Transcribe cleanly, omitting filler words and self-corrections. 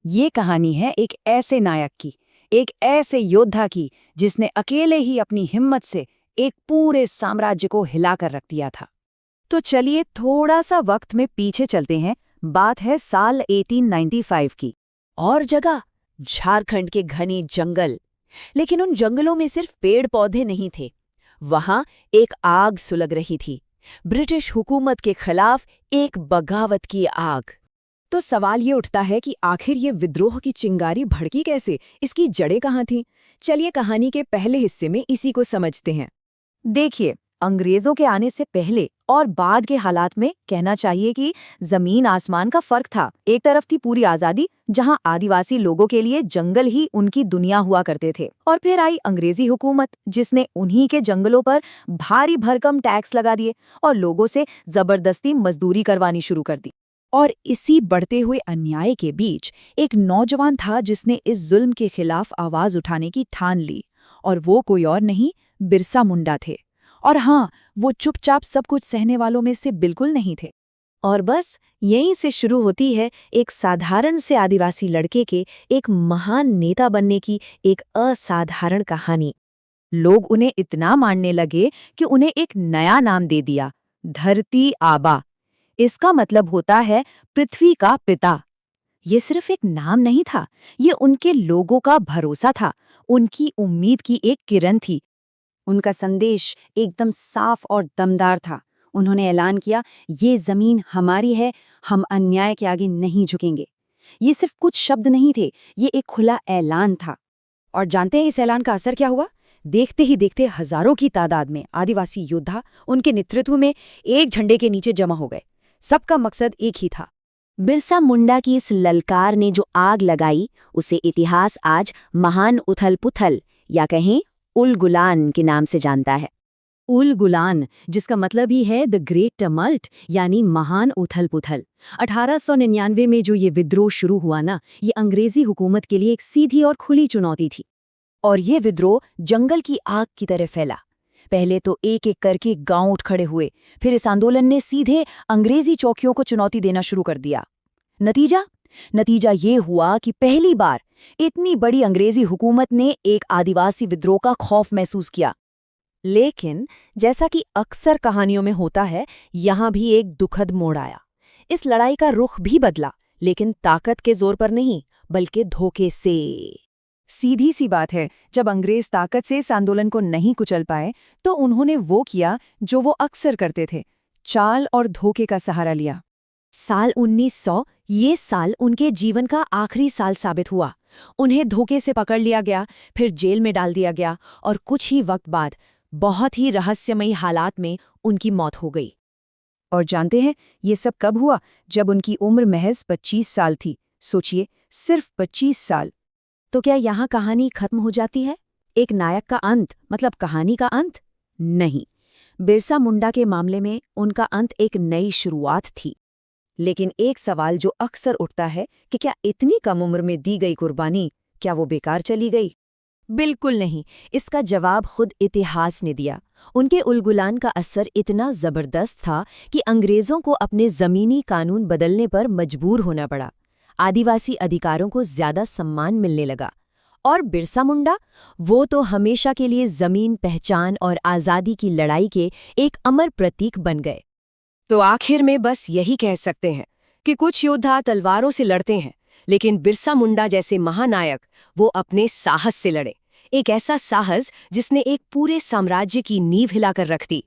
ये कहानी है एक ऐसे नायक की, एक ऐसे योद्धा की जिसने अकेले ही अपनी हिम्मत से एक पूरे साम्राज्य को हिलाकर रख दिया था। तो चलिए थोड़ा सा वक्त में पीछे चलते हैं। बात है साल 1895 की। और जगह झारखंड के घने जंगल। लेकिन उन जंगलों में सिर्फ पेड़ पौधे नहीं थे। वहां एक आग सुलग रही थी, ब्रिटिश हुकूमत के खिलाफ एक बगावत की आग। तो सवाल ये उठता है कि आखिर ये विद्रोह की चिंगारी भड़की कैसे, इसकी जड़ें कहाँ थीं? चलिए कहानी के पहले हिस्से में इसी को समझते हैं। देखिए, अंग्रेजों के आने से पहले और बाद के हालात में कहना चाहिए कि जमीन आसमान का फर्क था। एक तरफ थी पूरी आजादी, जहां आदिवासी लोगों के लिए जंगल ही उनकी दुनिया हुआ करते थे, और फिर आई अंग्रेजी हुकूमत जिसने उन्हीं के जंगलों पर भारी भरकम टैक्स लगा दिए और लोगों से जबरदस्ती मजदूरी करवानी शुरू कर दी। और इसी बढ़ते हुए अन्याय के बीच एक नौजवान था जिसने इस जुल्म के खिलाफ आवाज उठाने की ठान ली, और वो कोई और नहीं, बिरसा मुंडा थे। और हाँ, वो चुपचाप सब कुछ सहने वालों में से बिल्कुल नहीं थे। और बस यहीं से शुरू होती है एक साधारण से आदिवासी लड़के के एक महान नेता बनने की एक असाधारण कहानी। लोग उन्हें इतना मानने लगे कि उन्हें एक नया नाम दे दिया, धरती आबा। इसका मतलब होता है पृथ्वी का पिता। ये सिर्फ एक नाम नहीं था, ये उनके लोगों का भरोसा था, उनकी उम्मीद की एक किरण थी। उनका संदेश एकदम साफ और दमदार था। उन्होंने ऐलान किया, ये जमीन हमारी है, हम अन्याय के आगे नहीं झुकेंगे। ये सिर्फ कुछ शब्द नहीं थे, ये एक खुला ऐलान था। और जानते हैं इस ऐलान का असर क्या हुआ? देखते ही देखते हजारों की तादाद में आदिवासी योद्धा उनके नेतृत्व में एक झंडे के नीचे जमा हो गए। सबका मकसद एक ही था। बिरसा मुंडा की इस ललकार ने जो आग लगाई, उसे इतिहास आज महान उथल पुथल या कहें उल गुलान के नाम से जानता है। उल गुलान, जिसका मतलब ही है द ग्रेट टमल्ट, यानी महान उथल पुथल। 1899 में जो ये विद्रोह शुरू हुआ ना, ये अंग्रेजी हुकूमत के लिए एक सीधी और खुली चुनौती थी। और ये विद्रोह जंगल की आग की तरह फैला। पहले तो एक एक करके गांव उठ खड़े हुए, फिर इस आंदोलन ने सीधे अंग्रेजी चौकियों को चुनौती देना शुरू कर दिया। नतीजा ये हुआ कि पहली बार इतनी बड़ी अंग्रेजी हुकूमत ने एक आदिवासी विद्रोह का खौफ महसूस किया। लेकिन जैसा कि अक्सर कहानियों में होता है, यहाँ भी एक दुखद मोड़ आया। इस लड़ाई का रुख भी बदला, लेकिन ताकत के जोर पर नहीं, बल्कि धोखे से। सीधी सी बात है, जब अंग्रेज ताकत से इस आंदोलन को नहीं कुचल पाए, तो उन्होंने वो किया जो वो अक्सर करते थे, चाल और धोखे का सहारा लिया। साल 1900 ये साल उनके जीवन का आखिरी साल साबित हुआ। उन्हें धोखे से पकड़ लिया गया, फिर जेल में डाल दिया गया, और कुछ ही वक्त बाद बहुत ही रहस्यमयी हालात में उनकी मौत हो गई। और जानते हैं ये सब कब हुआ? जब उनकी उम्र महज 25 साल थी। सोचिए, सिर्फ 25 साल। तो क्या यहाँ कहानी खत्म हो जाती है? एक नायक का अंत, मतलब कहानी का अंत? नहीं, बिरसा मुंडा के मामले में उनका अंत एक नई शुरुआत थी। लेकिन एक सवाल जो अक्सर उठता है कि क्या इतनी कम उम्र में दी गई कुर्बानी, क्या वो बेकार चली गई? बिल्कुल नहीं। इसका जवाब खुद इतिहास ने दिया। उनके उल गुलान का असर इतना जबरदस्त था कि अंग्रेजों को अपने जमीनी कानून बदलने पर मजबूर होना पड़ा। आदिवासी अधिकारों को ज्यादा सम्मान मिलने लगा। और बिरसा मुंडा, वो तो हमेशा के लिए जमीन, पहचान और आज़ादी की लड़ाई के एक अमर प्रतीक बन गए। तो आखिर में बस यही कह सकते हैं कि कुछ योद्धा तलवारों से लड़ते हैं, लेकिन बिरसा मुंडा जैसे महानायक वो अपने साहस से लड़े। एक ऐसा साहस जिसने एक पूरे साम्राज्य की नींव हिलाकर रख दी।